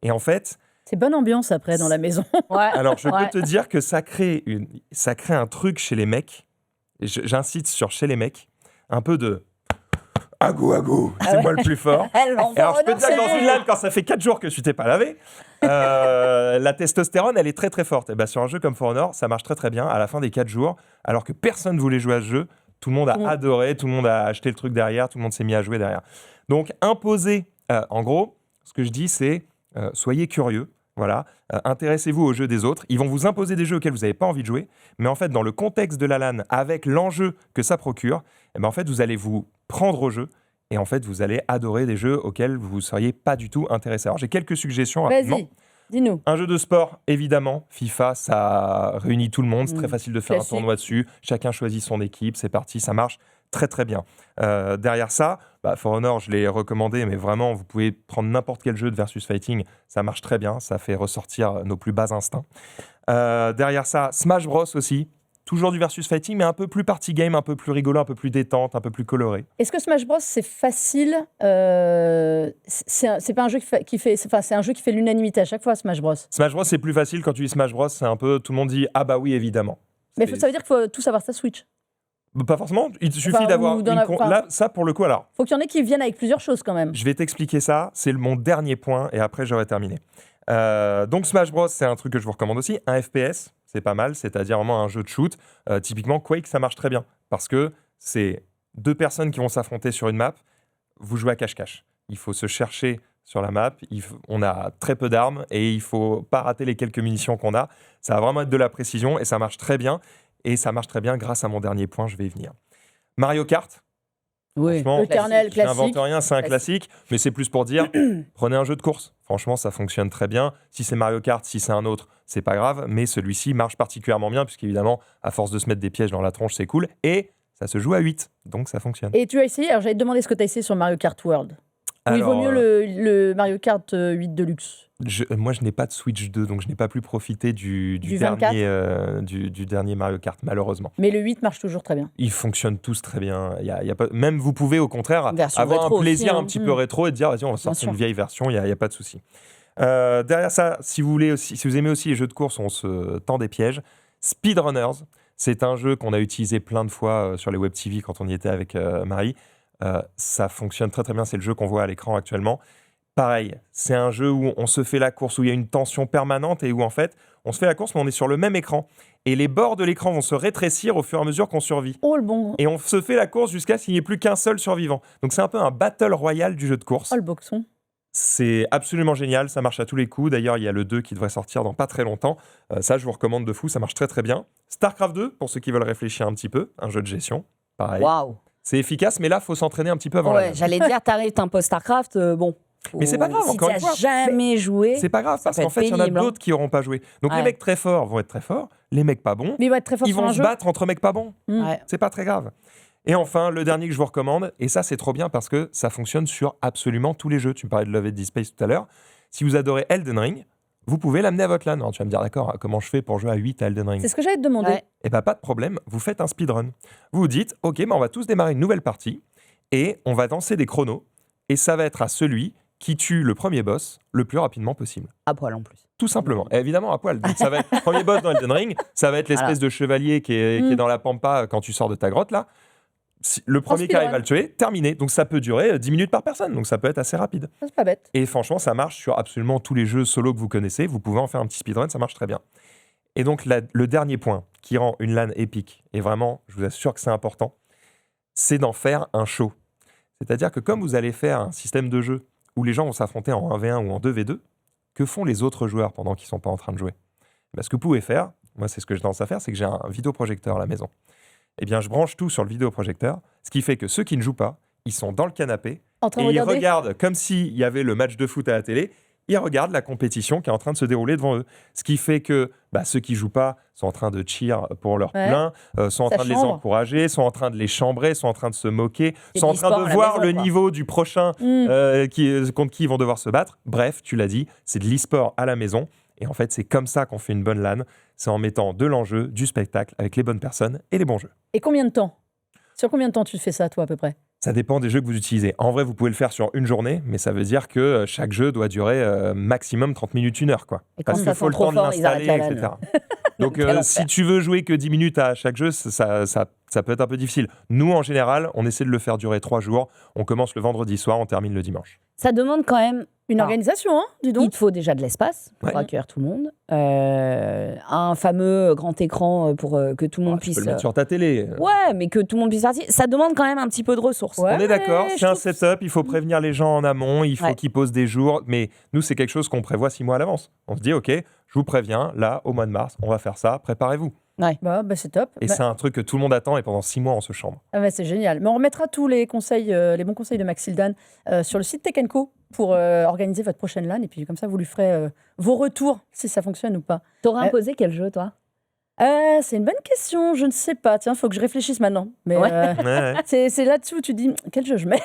Et en fait, C'est bonne ambiance après dans la maison. Ouais. alors je Ouais. peux te dire que ça crée un truc chez les mecs, et j'incite sur chez les mecs, un peu de agou, c'est moi le plus fort. Et alors, je peux te dire que dans une LAN, quand ça fait 4 jours que tu t'es pas lavé, la testostérone, elle est très très forte. Et ben, sur un jeu comme For Honor, ça marche très très bien à la fin des 4 jours, alors que personne voulait jouer à ce jeu. Tout le monde a adoré, tout le monde a acheté le truc derrière, tout le monde s'est mis à jouer derrière. Donc, imposer, en gros, ce que je dis, c'est soyez curieux. Voilà, intéressez-vous aux jeux des autres. Ils vont vous imposer des jeux auxquels vous n'avez pas envie de jouer, mais en fait, dans le contexte de la LAN, avec l'enjeu que ça procure, eh ben, en fait, vous allez vous prendre au jeu et en fait, vous allez adorer des jeux auxquels vous ne seriez pas du tout intéressé. Alors, j'ai quelques suggestions rapidement. Vas-y, dis-nous. Un jeu de sport, évidemment. FIFA, ça réunit tout le monde. C'est très facile de faire Classique. un tournoi dessus. Chacun choisit son équipe. C'est parti, ça marche très très bien. Derrière ça, For Honor, je l'ai recommandé, mais vraiment, vous pouvez prendre n'importe quel jeu de versus fighting. Ça marche très bien. Ça fait ressortir nos plus bas instincts. Derrière ça, Smash Bros aussi. Toujours du versus fighting, mais un peu plus party game, un peu plus rigolo, un peu plus détente, un peu plus coloré. Est-ce que Smash Bros c'est facile c'est pas un jeu c'est un jeu qui fait l'unanimité à chaque fois, Smash Bros. Smash Bros, c'est plus facile. Quand tu dis Smash Bros, c'est un peu... Tout le monde dit « Ah bah oui, évidemment ». Mais ça veut dire qu'il faut tous avoir sa Switch. Pas forcément. Il suffit Enfin, d'avoir... ou d'en Là, ça, pour le coup, alors... Faut qu'il y en ait qui viennent avec plusieurs choses quand même. Je vais t'expliquer ça. C'est mon dernier point et après, j'aurai terminé. Donc, Smash Bros, c'est un truc que je vous recommande aussi. Un FPS, c'est pas mal. C'est-à-dire vraiment un jeu de shoot. Typiquement, Quake, ça marche très bien. Parce que c'est 2 personnes qui vont s'affronter sur une map. Vous jouez à cache-cache. Il faut se chercher sur la map. On a très peu d'armes et il faut pas rater les quelques munitions qu'on a. Ça va vraiment être de la précision et ça marche très bien. Et ça marche très bien grâce à mon dernier point. Je vais y venir. Mario Kart. Oui. Franchement, Éternel, je n'invente classique. rien, c'est un classique, mais c'est plus pour dire, prenez un jeu de course. Franchement, ça fonctionne très bien. Si c'est Mario Kart, si c'est un autre, c'est pas grave, mais celui-ci marche particulièrement bien, puisqu'évidemment, à force de se mettre des pièges dans la tronche, c'est cool. Et ça se joue à 8, donc ça fonctionne. Et tu as essayé, alors j'allais te demander ce que tu as essayé sur Mario Kart World. Ou il vaut Alors, mieux le Mario Kart 8 Deluxe. moi, je n'ai pas de Switch 2, donc je n'ai pas pu profiter du 24. dernier Mario Kart, malheureusement. Mais le 8 marche toujours très bien. Ils fonctionnent tous très bien. Il y a pas... Même vous pouvez, au contraire, Version avoir rétro un plaisir aussi, hein. un petit peu rétro et te dire, vas-y, on va sortir sûr. une vieille version, il n'y a pas de souci. Derrière ça, si vous aimez aussi les jeux de course, on se tend des pièges. Speedrunners, c'est un jeu qu'on a utilisé plein de fois sur les web TV quand on y était avec Marie. Ça fonctionne très très bien, c'est le jeu qu'on voit à l'écran actuellement. Pareil, c'est un jeu où on se fait la course, où il y a une tension permanente et où en fait, on se fait la course mais on est sur le même écran. Et les bords de l'écran vont se rétrécir au fur et à mesure qu'on survit. Oh le bon. Et on se fait la course jusqu'à ce qu'il n'y ait plus qu'un seul survivant. Donc c'est un peu un battle royal du jeu de course. Oh le boxon. C'est absolument génial, ça marche à tous les coups. D'ailleurs, il y a le 2 qui devrait sortir dans pas très longtemps. Ça, je vous recommande de fou, ça marche très très bien. StarCraft 2, pour ceux qui veulent réfléchir un petit peu, un jeu de gestion, pareil. Waouh. C'est efficace, mais là, il faut s'entraîner un petit peu avant la Ouais, LAN. j'allais dire, t'arrives, t'imposes StarCraft, bon. Mais c'est pas grave, si encore une t'as fois. jamais joué. C'est pas grave, Ça parce peut qu'en être fait, il y en a pénible, hein. d'autres qui n'auront pas joué. Donc les Ouais. mecs très forts vont être très forts, les mecs pas bons, Mais il va être très fort ils sur un vont se jeu. battre entre mecs pas bons. Ouais. C'est pas très grave. Et enfin, le dernier que je vous recommande, et ça c'est trop bien parce que ça fonctionne sur absolument tous les jeux. Tu me parlais de Love and Dead Space tout à l'heure. Si vous adorez Elden Ring, vous pouvez l'amener à votre LAN. Alors, tu vas me dire, d'accord, comment je fais pour jouer à 8 à Elden Ring ? C'est ce que j'allais te demander. Ouais. Eh bien, pas de problème, vous faites un speedrun. Vous vous dites, ok, on va tous démarrer une nouvelle partie et on va danser des chronos et ça va être à celui qui tue le premier boss le plus rapidement possible. À poil en plus. Tout simplement. Et évidemment, à poil. Donc, ça va être le premier boss dans Elden Ring, ça va être l'espèce de chevalier qui est dans la pampa quand tu sors de ta grotte, là. Le premier qui arrive speedrun. à le tuer, terminé. Donc ça peut durer 10 minutes par personne, donc ça peut être assez rapide. Ça, c'est pas bête. Et franchement, ça marche sur absolument tous les jeux solo que vous connaissez. Vous pouvez en faire un petit speedrun, ça marche très bien. Et donc le dernier point qui rend une LAN épique, et vraiment, je vous assure que c'est important, c'est d'en faire un show. C'est-à-dire que comme vous allez faire un système de jeu où les gens vont s'affronter en 1v1 ou en 2v2, que font les autres joueurs pendant qu'ils ne sont pas en train de jouer ? Ce que vous pouvez faire, moi c'est ce que je tendance à faire, c'est que j'ai un vidéoprojecteur à la maison. Eh bien, je branche tout sur le vidéoprojecteur, ce qui fait que ceux qui ne jouent pas, ils sont dans le canapé En train et de ils regarder. regardent comme s'il y avait le match de foot à la télé. Ils regardent la compétition qui est en train de se dérouler devant eux. Ce qui fait que ceux qui jouent pas sont en train de cheer pour leur Ouais. poulain, sont en Ça train de les chambre. encourager, sont en train de les chambrer, sont en train de se moquer, C'est sont en de train l'e-sport à de la voir maison, le quoi. niveau du prochain contre qui ils vont devoir se battre. Bref, tu l'as dit, c'est de l'e-sport à la maison. Et en fait, c'est comme ça qu'on fait une bonne LAN. C'est en mettant de l'enjeu, du spectacle, avec les bonnes personnes et les bons jeux. Et combien de temps? Sur combien de temps tu fais ça, toi, à peu près? Ça dépend des jeux que vous utilisez. En vrai, vous pouvez le faire sur une journée, mais ça veut dire que chaque jeu doit durer maximum 30 minutes, 1 heure. Quoi. Et quand Parce ça qu'il faut sent le trop temps de fort, ils arrêtent l'installer, la LAN. etc. Donc, Quel enfer. si tu veux jouer que 10 minutes à chaque jeu, ça peut être un peu difficile. Nous, en général, on essaie de le faire durer 3 jours. On commence le vendredi soir, on termine le dimanche. Ça demande quand même. Une Ah. organisation, hein, dis Il donc. te faut déjà de l'espace pour Ouais. accueillir tout le monde. Un fameux grand écran pour que tout le monde Tu puisse. peux le mettre sur ta télé. Ouais, mais que tout le monde puisse partir. Ça demande quand même un petit peu de ressources. Ouais. On est d'accord, je c'est un trouve- setup, il faut prévenir les gens en amont, il faut Ouais. qu'ils posent des jours, mais nous, c'est quelque chose qu'on prévoit 6 mois à l'avance. On se dit, OK, je vous préviens, là, au mois de mars, on va faire ça, préparez-vous. Bah, c'est top. Et c'est un truc que tout le monde attend, et pendant 6 mois, on se chambre. C'est génial. Mais on remettra tous les conseils, les bons conseils de Maxildan sur le site Tech & Co pour organiser votre prochaine LAN. Et puis comme ça, vous lui ferez vos retours, si ça fonctionne ou pas. T'aurais imposé quel jeu, toi? C'est une bonne question, je ne sais pas. Tiens, il faut que je réfléchisse maintenant. Mais Ouais. Ouais. c'est là-dessus où tu dis, quel jeu je mets?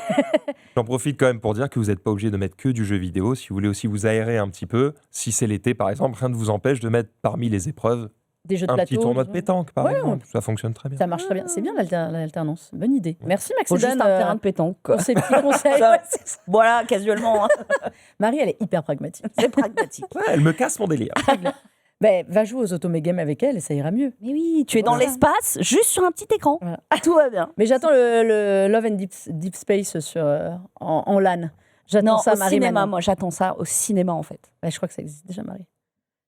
J'en profite quand même pour dire que vous n'êtes pas obligé de mettre que du jeu vidéo. Si vous voulez aussi vous aérer un petit peu, si c'est l'été par exemple, rien ne vous empêche de mettre parmi les épreuves Des jeux de un plateau. petit tournoi de pétanque par Ouais, exemple. Ça fonctionne très bien. Ça marche très bien. C'est bien l'alternance. Bonne idée. Merci Faut juste Maxildan un terrain de pétanque, quoi. pour ces petits conseils. Ça- Ouais, c'est ça. Voilà, casuellement. hein. Marie, elle est hyper pragmatique. C'est pragmatique. Ouais, elle me casse mon délire. Va jouer aux Automé-Games avec elle et ça ira mieux. Mais oui, tu es dans Voilà. l'espace, juste sur un petit écran. Voilà. Tout va bien. Mais j'attends le Love and Deep Space en LAN. J'attends Non, ça, au Marie. cinéma, maintenant. moi j'attends ça au cinéma en fait. Je crois que ça existe déjà, Marie.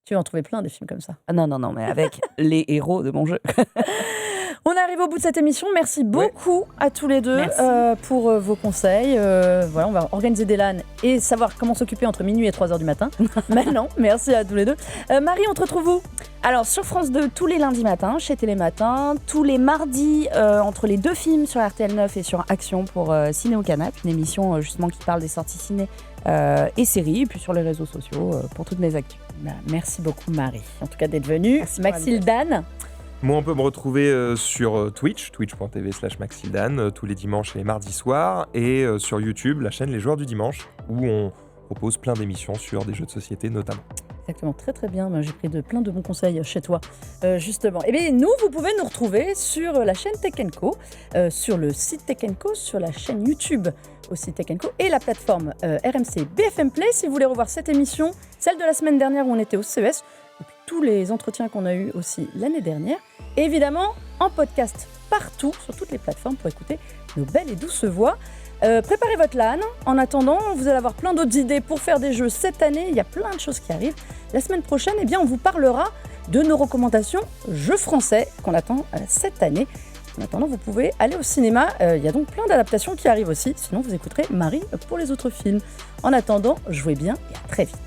Tu vas en trouver plein des films comme ça. Ah non, non, non, mais avec les héros de mon jeu. On arrive au bout de cette émission. Merci beaucoup à tous les deux Merci. pour vos conseils. Voilà, on va organiser des LAN et savoir comment s'occuper entre minuit et 3h du matin. Maintenant, merci à tous les deux. Marie, on te retrouve où? Alors sur France 2, tous les lundis matins, chez Télématin, tous les mardis, entre les 2 films sur RTL 9 et sur Action pour Ciné au Canap, une émission justement qui parle des sorties ciné et séries, et puis sur les réseaux sociaux pour toutes mes actus. Merci beaucoup, Marie. En tout cas, d'être venue. Merci pour Maxildan. Moi, on peut me retrouver sur Twitch, twitch.tv/maxildan, tous les dimanches et les mardis soirs, et sur YouTube, la chaîne Les Joueurs du Dimanche, où on propose plein d'émissions sur des jeux de société notamment. Exactement, très très bien. J'ai pris plein de bons conseils chez toi, justement. Et bien, nous, vous pouvez nous retrouver sur la chaîne Tech & Co, sur le site Tech & Co, sur la chaîne YouTube aussi Tech & Co, et la plateforme RMC BFM Play. Si vous voulez revoir cette émission, celle de la semaine dernière où on était au CES, et puis tous les entretiens qu'on a eus aussi l'année dernière, et évidemment en podcast partout, sur toutes les plateformes, pour écouter nos belles et douces voix. Préparez votre LAN. En attendant, vous allez avoir plein d'autres idées pour faire des jeux cette année. Il y a plein de choses qui arrivent. La semaine prochaine, eh bien, on vous parlera de nos recommandations jeux français qu'on attend cette année. En attendant, vous pouvez aller au cinéma. Il y a donc plein d'adaptations qui arrivent aussi. Sinon, vous écouterez Marie pour les autres films. En attendant, jouez bien et à très vite.